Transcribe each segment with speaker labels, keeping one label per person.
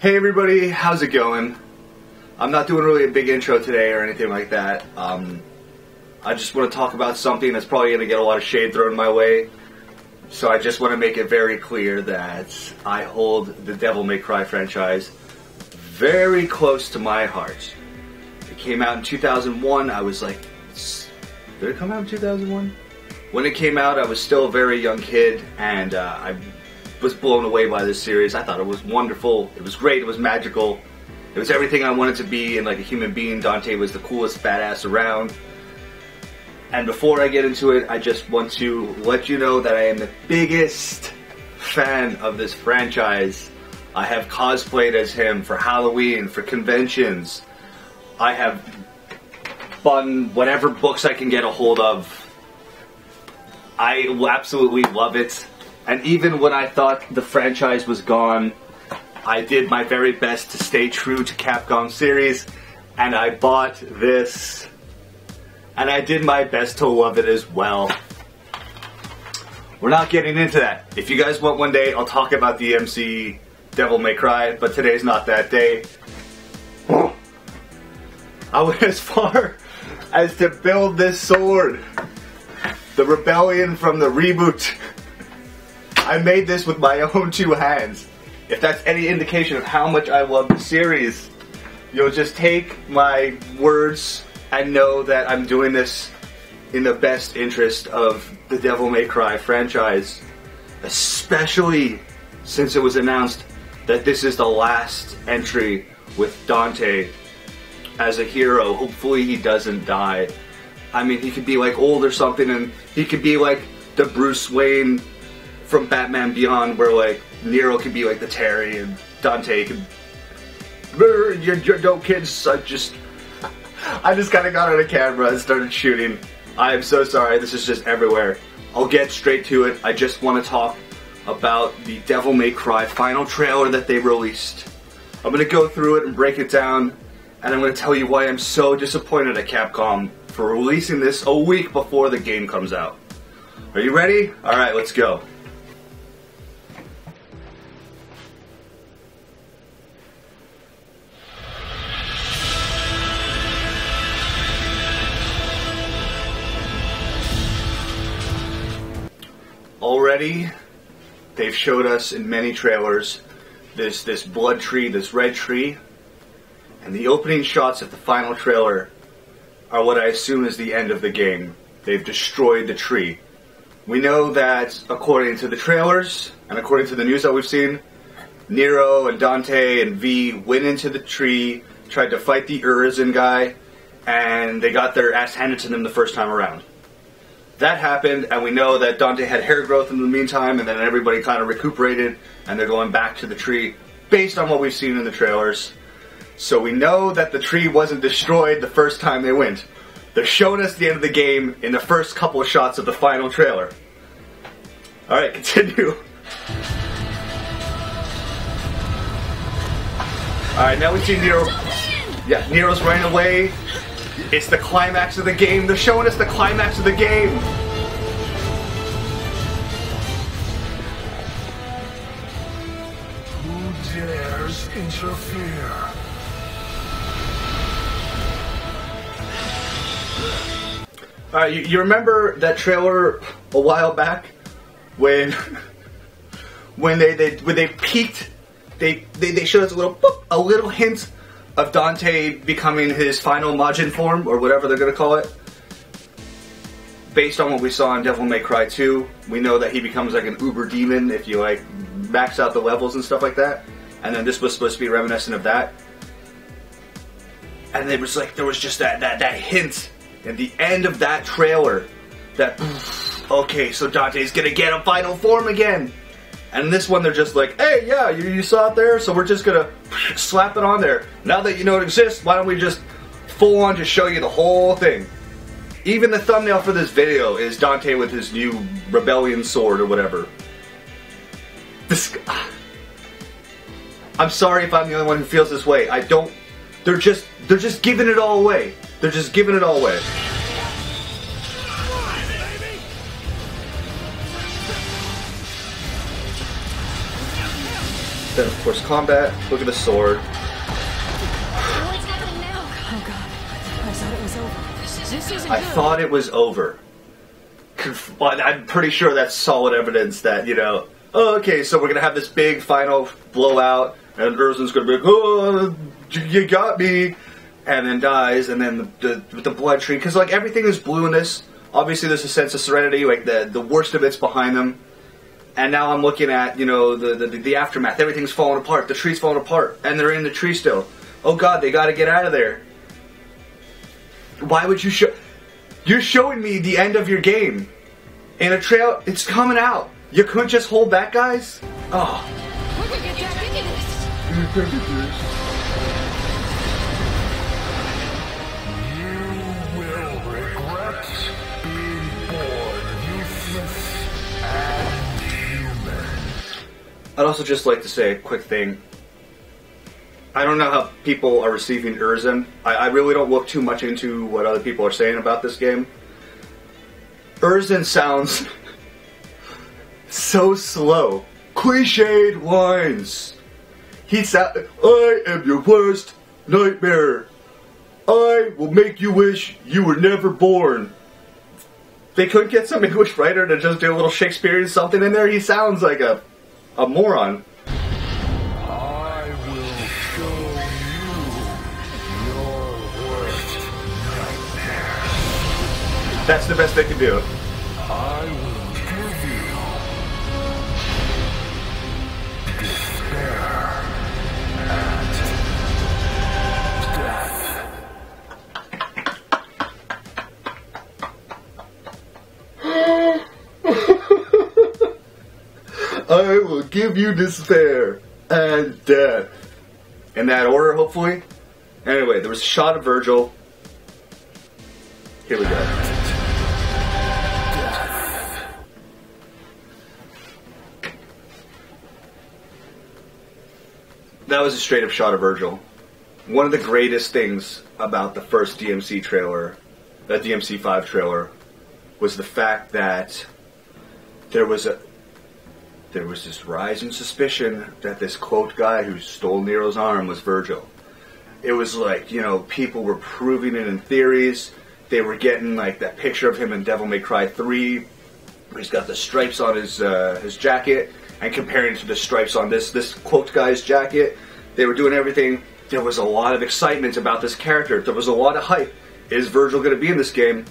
Speaker 1: Hey everybody, how's it going? I'm not doing really a big intro today or anything like that. I just want to talk about something that's probably going to get a lot of shade thrown my way. So I just want to make it very clear that I hold the Devil May Cry franchise very close to my heart. It came out in 2001. I was like, did it come out in 2001? When it came out, I was still a very young kid, and I was blown away by this series. I thought it was wonderful. It was great. It was magical. It was everything I wanted to be in, like, a human being. Dante was the coolest badass around. And before I get into it, I just want to let you know that I am the biggest fan of this franchise. I have cosplayed as him for Halloween, for conventions. I have bought whatever books I can get a hold of. I absolutely love it. And even when I thought the franchise was gone, I did my very best to stay true to Capcom series, and I bought this, and I did my best to love it as well. We're not getting into that. If you guys want one day, I'll talk about DMC Devil May Cry, but today's not that day. I went as far as to build this sword. The rebellion from the reboot. I made this with my own two hands. If that's any indication of how much I love the series, you'll just take my words and know that I'm doing this in the best interest of the Devil May Cry franchise. Especially since it was announced that this is the last entry with Dante as a hero. Hopefully he doesn't die. I mean, he could be like old or something, and he could be like the Bruce Wayne from Batman Beyond, where like Nero could be like the Terry and Dante could. You don't kids. I just kind of got on a camera and started shooting. I am so sorry. This is just everywhere. I'll get straight to it. I just want to talk about the Devil May Cry final trailer that they released. I'm gonna go through it and break it down, and I'm gonna tell you why I'm so disappointed at Capcom for releasing this a week before the game comes out. Are you ready? All right, let's go. Already, they've showed us in many trailers this blood tree, this red tree, and the opening shots of the final trailer are what I assume is the end of the game. They've destroyed the tree. We know that according to the trailers, and according to the news that we've seen, Nero and Dante and V went into the tree, tried to fight the Urizen guy, and they got their ass handed to them the first time around. That happened, and we know that Dante had hair growth in the meantime, and then everybody kind of recuperated, and they're going back to the tree based on what we've seen in the trailers. So we know that the tree wasn't destroyed the first time they went. They're showing us the end of the game in the first couple of shots of the final trailer. Alright, continue. Alright, now we see Nero. Yeah, Nero's running away. It's the climax of the game. They're showing us the climax of the game.
Speaker 2: Who dares interfere?
Speaker 1: Alright, you remember that trailer a while back when they peeked, they showed us a little hint of Dante becoming his final Majin form, or whatever they're gonna call it. Based on what we saw in Devil May Cry 2, we know that he becomes like an uber demon if you like max out the levels and stuff like that. And then this was supposed to be reminiscent of that. And there was just that hint at the end of that trailer that, okay, so Dante's gonna get a final form again. And this one, they're just like, hey, yeah, you saw it there, so we're just gonna slap it on there. Now that you know it exists, why don't we just full on just show you the whole thing? Even the thumbnail for this video is Dante with his new rebellion sword or whatever. I'm sorry if I'm the only one who feels this way. They're just giving it all away. They're just giving it all away. Then, of course, combat. Look at the sword.
Speaker 3: What's happening now? Oh god. I thought it was over. This isn't
Speaker 1: I thought it was over. I'm pretty sure that's solid evidence that, you know, oh, okay, so we're going to have this big final blowout, and Urzen's going to be like, oh, you got me, and then dies, and then the blood tree, because, like, everything is blue in this. Obviously, there's a sense of serenity, like, the worst of it's behind them. And now I'm looking at, you know, the aftermath. Everything's falling apart. The tree's falling apart. And they're in the tree still. Oh, God, they got to get out of there. Why would you show... You're showing me the end of your game. In a trail, it's coming out. You couldn't just hold back, guys? Oh.
Speaker 3: We're gonna get back into this.
Speaker 2: You will regret being born useless and human.
Speaker 1: I'd also just like to say a quick thing. I don't know how people are receiving Urzen. I really don't look too much into what other people are saying about this game. Urzen sounds so slow. Cliched lines. I am your worst nightmare. I will make you wish you were never born. They couldn't get some English writer to just do a little Shakespearean something in there. He sounds like a moron.
Speaker 2: I will show you your worst nightmare.
Speaker 1: That's the best they can do.
Speaker 2: I will give you despair and death.
Speaker 1: I will give you despair and death. In that order, hopefully. Anyway, there was a shot of Virgil. Here we go. That was a straight up shot of Virgil. One of the greatest things about the first DMC trailer, that DMC5 trailer, was the fact that there was this rising suspicion that this cloaked guy who stole Nero's arm was Virgil. It was like, you know, people were proving it in theories. They were getting like that picture of him in Devil May Cry 3, where he's got the stripes on his jacket, and comparing it to the stripes on this cloaked guy's jacket. They were doing everything. There was a lot of excitement about this character. There was a lot of hype. Is Virgil going to be in this game?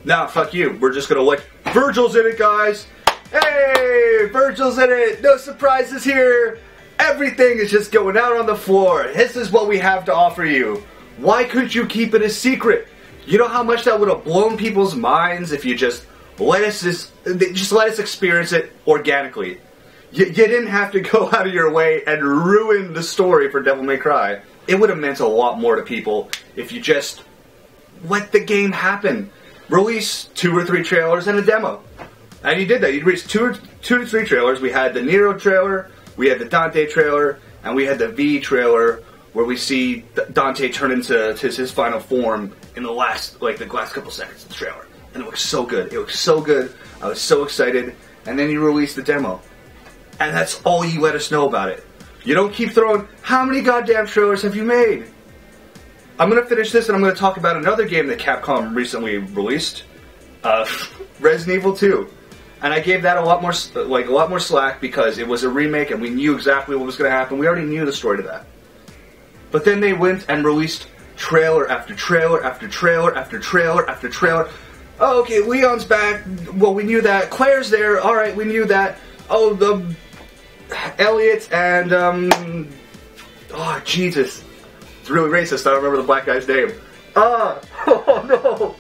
Speaker 1: Nah, fuck you. We're just going to like, Virgil's in it, guys. Hey, Virgil's in it. No surprises here. Everything is just going out on the floor. This is what we have to offer you. Why couldn't you keep it a secret? You know how much that would have blown people's minds if you just let us experience it organically. You didn't have to go out of your way and ruin the story for Devil May Cry. It would have meant a lot more to people if you just let the game happen. Release 2 or 3 trailers and a demo. And you did that. You released 2 to 3 trailers. We had the Nero trailer, we had the Dante trailer, and we had the V trailer, where we see Dante turn into his final form in the last couple seconds of the trailer. And it looks so good. It looks so good. I was so excited. And then you released the demo. And that's all you let us know about it. You don't keep throwing, how many goddamn trailers have you made? I'm going to finish this and I'm going to talk about another game that Capcom recently released. Resident Evil 2. And I gave that a lot more slack because it was a remake and we knew exactly what was going to happen. We already knew the story to that. But then they went and released trailer after trailer after trailer after trailer after trailer. Oh, okay, Leon's back. Well, we knew that. Claire's there. All right, we knew that. Oh, the Elliot and oh Jesus, it's really racist. I don't remember the black guy's name. Oh no,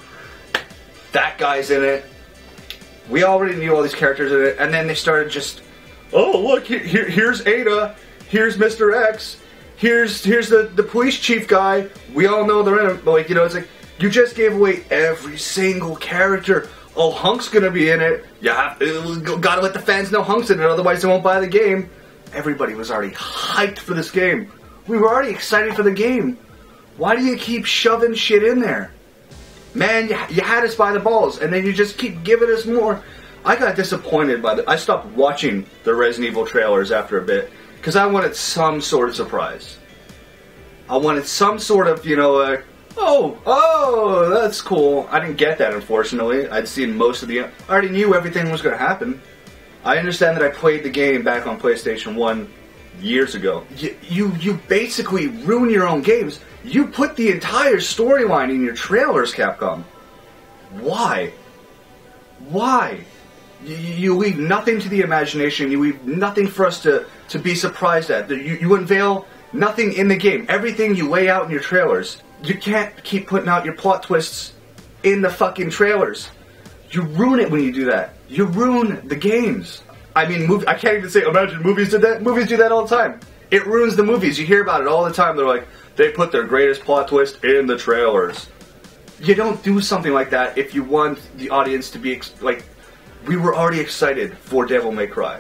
Speaker 1: that guy's in it. We already knew all these characters in it, and then they started just, oh look, here's Ada, here's Mr. X, here's the police chief guy. We all know they're in it, but like, you know, it's like you just gave away every single character. Oh, Hunk's gonna be in it. Gotta let the fans know Hunk's in it, otherwise they won't buy the game. Everybody was already hyped for this game. We were already excited for the game. Why do you keep shoving shit in there? Man, you had us by the balls, and then you just keep giving us more. I got disappointed by I stopped watching the Resident Evil trailers after a bit, because I wanted some sort of surprise. I wanted some sort of, you know, like, oh, that's cool. I didn't get that, unfortunately. I'd seen most of I already knew everything was going to happen. I understand that I played the game back on PlayStation 1 years ago. You basically ruin your own games. You put the entire storyline in your trailers, Capcom. Why? Why? You leave nothing to the imagination. You leave nothing for us to be surprised at. You unveil nothing in the game. Everything you lay out in your trailers. You can't keep putting out your plot twists in the fucking trailers. You ruin it when you do that. You ruin the games. I mean, I can't even say, imagine movies did that. Movies do that all the time. It ruins the movies. You hear about it all the time. They're like, they put their greatest plot twist in the trailers. You don't do something like that if you want the audience to be, like, we were already excited for Devil May Cry.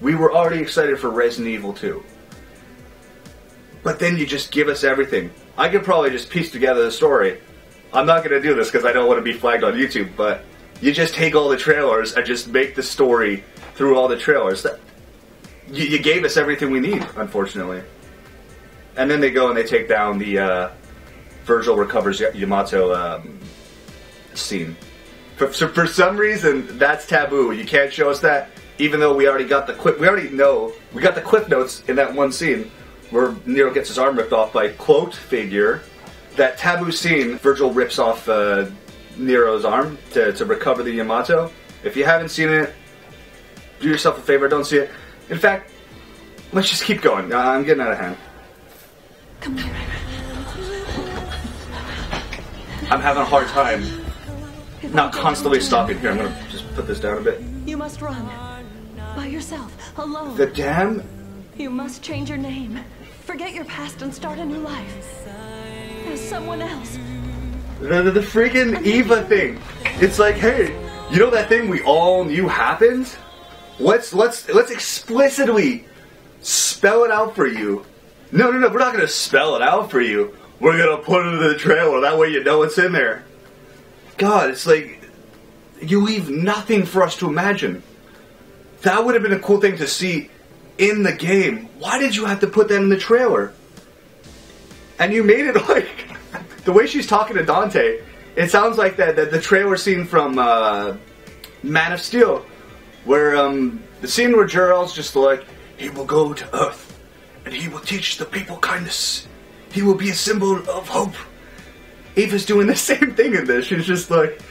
Speaker 1: We were already excited for Resident Evil 2. But then you just give us everything. I could probably just piece together the story. I'm not going to do this because I don't want to be flagged on YouTube, but you just take all the trailers and just make the story through all the trailers. You gave us everything we need, unfortunately. And then they go and they take down the Virgil recovers Yamato scene. For some reason, that's taboo. You can't show us that, even though we already got the we got the clip notes in that one scene where Nero gets his arm ripped off by quote figure. That taboo scene, Virgil rips off Nero's arm to recover the Yamato. If you haven't seen it, do yourself a favor, don't see it. In fact, let's just keep going. I'm getting out of hand.
Speaker 3: Come here.
Speaker 1: I'm having a hard time not constantly stopping here. I'm gonna just put this down a bit.
Speaker 3: You must run. By yourself, alone.
Speaker 1: The dam?
Speaker 3: You must change your name. Forget your past and start a new life. As someone else.
Speaker 1: The freaking Eva thing. It's like, hey, you know that thing we all knew happened? Let's explicitly spell it out for you. No, we're not gonna spell it out for you. We're gonna put it in the trailer, that way you know it's in there. God, it's like, you leave nothing for us to imagine. That would have been a cool thing to see in the game. Why did you have to put that in the trailer? And you made it like, the way she's talking to Dante, it sounds like the trailer scene from Man of Steel, where the scene where Jor-El's just like, he will go to Earth, and he will teach the people kindness. He will be a symbol of hope. Eva's doing the same thing in this. She's just like,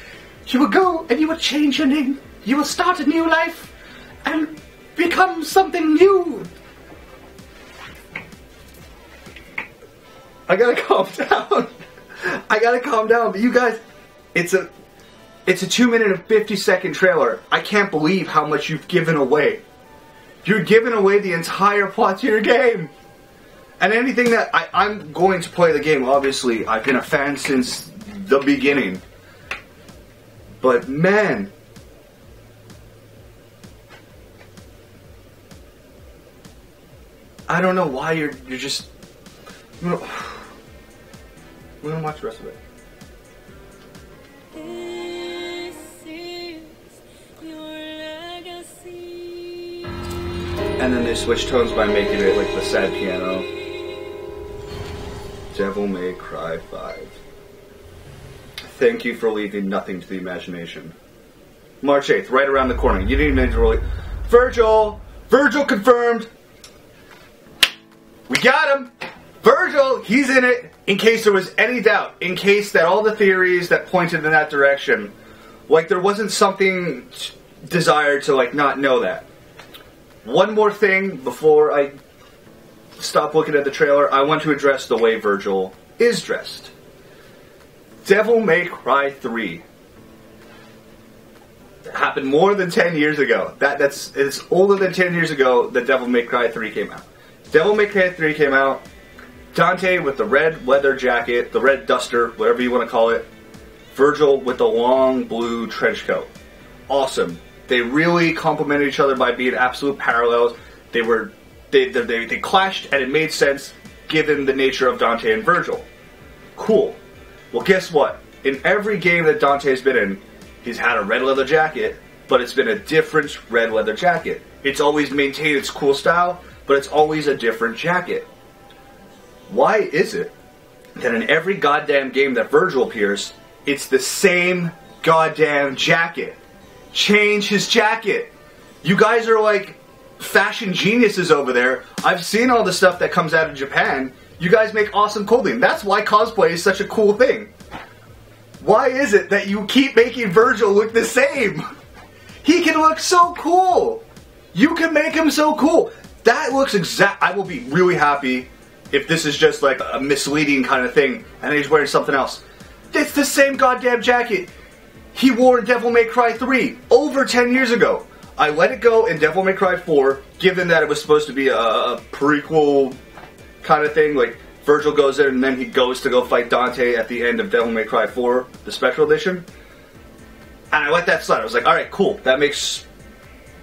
Speaker 1: you will go and you will change your name. You will start a new life and become something new. I gotta calm down. I gotta calm down. But you guys, it's a 2-minute and 50-second trailer. I can't believe how much you've given away. You're giving away the entire plot to your game. And anything that I'm going to play the game, obviously. I've been a fan since the beginning. But man, I don't know why you're just. We're gonna watch the rest of it.
Speaker 3: This is your legacy.
Speaker 1: And then they switch tones by making it like the sad piano. Devil May Cry 5. Thank you for leaving nothing to the imagination. March 8th, right around the corner. You didn't even need to really. Virgil confirmed. We got him. Virgil, he's in it. In case there was any doubt, in case that all the theories that pointed in that direction, like there wasn't something desired to like not know that. One more thing before I stop looking at the trailer, I want to address the way Virgil is dressed. Devil May Cry 3 happened more than 10 years ago. It's older than 10 years ago that Devil May Cry 3 came out. Devil May Cry 3 came out. Dante with the red leather jacket, the red duster, whatever you want to call it. Virgil with the long blue trench coat. Awesome. They really complemented each other by being absolute parallels. They clashed, and it made sense given the nature of Dante and Virgil. Cool. Well, guess what? In every game that Dante's been in, he's had a red leather jacket but it's been a different red leather jacket. It's always maintained its cool style, but it's always a different jacket. Why is it that in every goddamn game that Virgil appears, it's the same goddamn jacket? Change his jacket. You guys are like fashion geniuses over there. I've seen all the stuff that comes out of Japan. You guys make awesome clothing. That's why cosplay is such a cool thing. Why is it that you keep making Virgil look the same? He can look so cool. You can make him so cool. That looks exact. I will be really happy if this is just like a misleading kind of thing and he's wearing something else. It's the same goddamn jacket he wore in Devil May Cry 3 over 10 years ago. I let it go in Devil May Cry 4, given that it was supposed to be a prequel kind of thing. Like, Virgil goes in and then he goes to go fight Dante at the end of Devil May Cry 4, the Special Edition. And I let that slide. I was like, alright, cool. That makes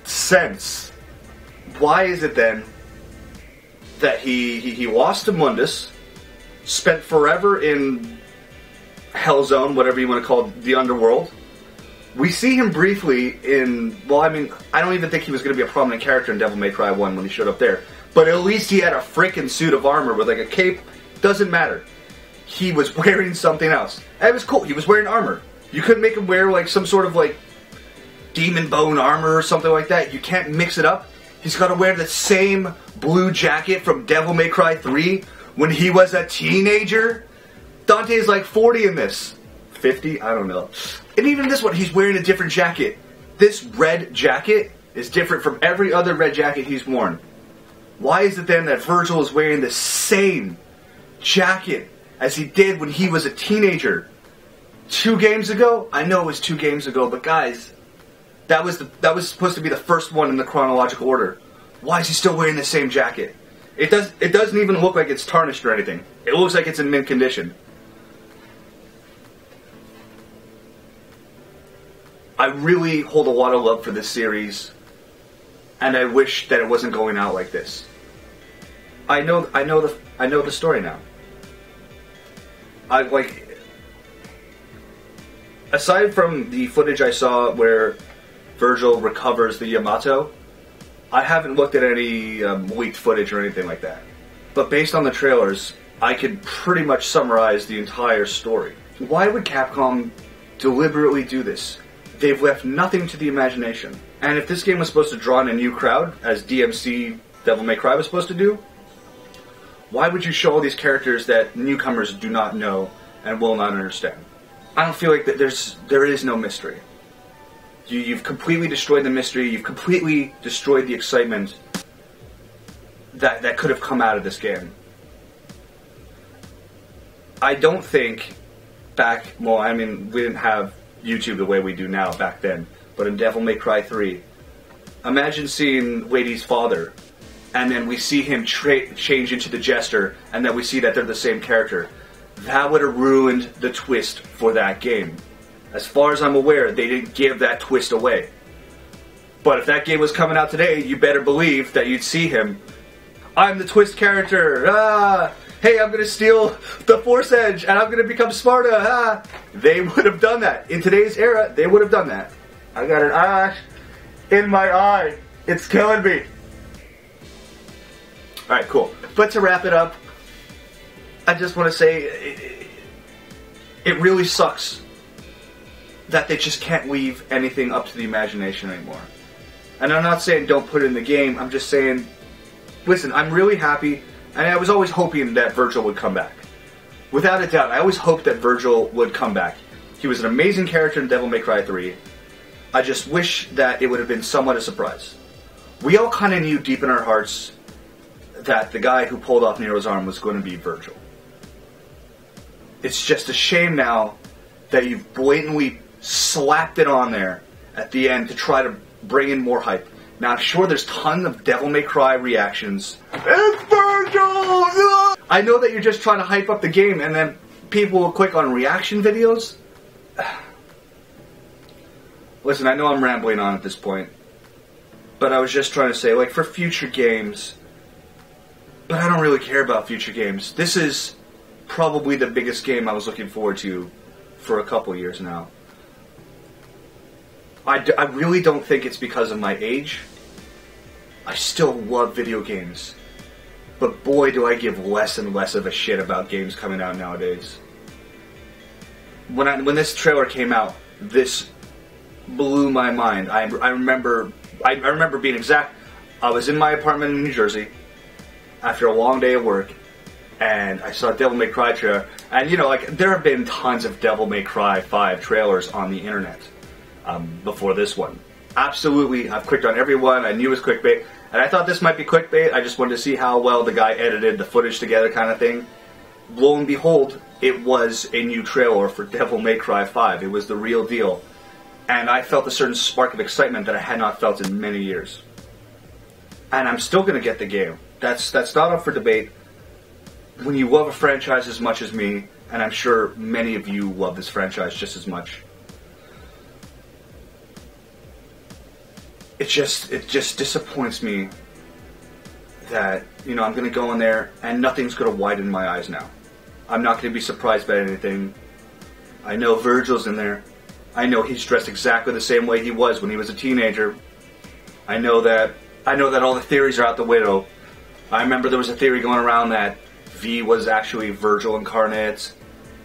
Speaker 1: sense. Why is it then that he lost to Mundus, spent forever in Hell Zone, whatever you want to call it, the underworld? We see him briefly in, well, I mean, I don't even think he was going to be a prominent character in Devil May Cry 1 when he showed up there. But at least he had a freaking suit of armor with like a cape. Doesn't matter. He was wearing something else. And it was cool. He was wearing armor. You couldn't make him wear like some sort of like demon bone armor or something like that. You can't mix it up. He's got to wear the same blue jacket from Devil May Cry 3 when he was a teenager. Dante is like 40 in this. 50? I don't know. And even this one, he's wearing a different jacket. This red jacket is different from every other red jacket he's worn. Why is it then that Virgil is wearing the same jacket as he did when he was a teenager? 2 games ago? I know it was 2 games ago, but guys, that was supposed to be the first one in the chronological order. Why is he still wearing the same jacket? It doesn't even look like it's tarnished or anything. It looks like it's in mint condition. I really hold a lot of love for this series, and I wish that it wasn't going out like this. I know the story now. Aside from the footage I saw where Virgil recovers the Yamato, I haven't looked at any leaked footage or anything like that. But based on the trailers, I could pretty much summarize the entire story. Why would Capcom deliberately do this? They've left nothing to the imagination. And if this game was supposed to draw in a new crowd, as DMC Devil May Cry was supposed to do, why would you show all these characters that newcomers do not know and will not understand? I don't feel like that there is no mystery. You've completely destroyed the mystery, you've completely destroyed the excitement that could have come out of this game. I don't think well, I mean, we didn't have YouTube the way we do now back then, but in Devil May Cry 3, imagine seeing Lady's father, and then we see him change into the Jester, and then we see that they're the same character. That would have ruined the twist for that game. As far as I'm aware, they didn't give that twist away. But if that game was coming out today, you better believe that you'd see him. I'm the twist character! Ah! Hey, I'm going to steal the Force Edge, and I'm going to become Sparta. Ah. They would have done that. In today's era, they would have done that. I got an ash in my eye. It's killing me. Alright, cool. But to wrap it up, I just want to say, it really sucks that they just can't leave anything up to the imagination anymore. And I'm not saying don't put it in the game, I'm just saying, listen, I'm really happy. And I was always hoping that Virgil would come back. Without a doubt, I always hoped that Virgil would come back. He was an amazing character in Devil May Cry 3. I just wish that it would have been somewhat a surprise. We all kind of knew deep in our hearts that the guy who pulled off Nero's arm was going to be Virgil. It's just a shame now that you've blatantly slapped it on there at the end to try to bring in more hype. Now, I'm sure there's tons of Devil May Cry reactions. It's Virgil! I know that you're just trying to hype up the game, and then people will click on reaction videos. Listen, I know I'm rambling on at this point, but I was just trying to say, like, for future games, but I don't really care about future games. This is probably the biggest game I was looking forward to for a couple years now. I really don't think it's because of my age. I still love video games. But boy, do I give less and less of a shit about games coming out nowadays. When this trailer came out, this blew my mind. I remember being exact. I was in my apartment in New Jersey after a long day of work, and I saw Devil May Cry trailer. And you know, like, there have been tons of Devil May Cry 5 trailers on the internet before this one. Absolutely, I've clicked on every one. I knew it was clickbait, and I thought this might be clickbait. I just wanted to see how well the guy edited the footage together, kind of thing. Lo and behold, it was a new trailer for Devil May Cry 5. It was the real deal. And I felt a certain spark of excitement that I had not felt in many years. And I'm still going to get the game. That's not up for debate. When you love a franchise as much as me, and I'm sure many of you love this franchise just as much, it just disappoints me that, you know, I'm going to go in there and nothing's going to widen my eyes now. I'm not going to be surprised by anything. I know Virgil's in there. I know he's dressed exactly the same way he was when he was a teenager. I know that all the theories are out the window. I remember there was a theory going around that V was actually Virgil incarnate,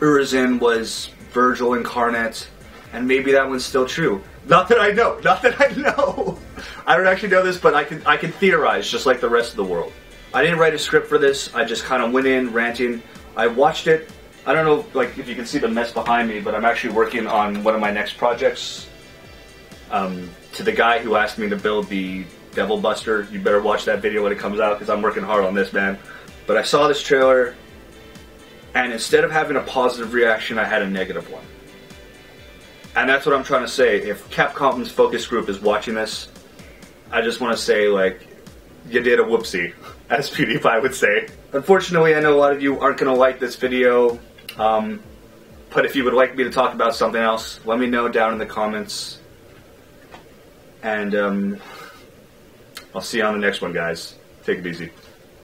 Speaker 1: Urizen was Virgil incarnate, and maybe that one's still true. Not that I know. I don't actually know this, but I can theorize just like the rest of the world. I didn't write a script for this. I just kind of went in ranting. I watched it. I don't know, like, if you can see the mess behind me, but I'm actually working on one of my next projects. To the guy who asked me to build the Devil Buster, you better watch that video when it comes out, because I'm working hard on this, man. But I saw this trailer, and instead of having a positive reaction, I had a negative one. And that's what I'm trying to say. If Capcom's focus group is watching this, I just want to say, like, you did a whoopsie, as PewDiePie would say. Unfortunately, I know a lot of you aren't going to like this video, but if you would like me to talk about something else, let me know down in the comments. And I'll see you on the next one, guys. Take it easy.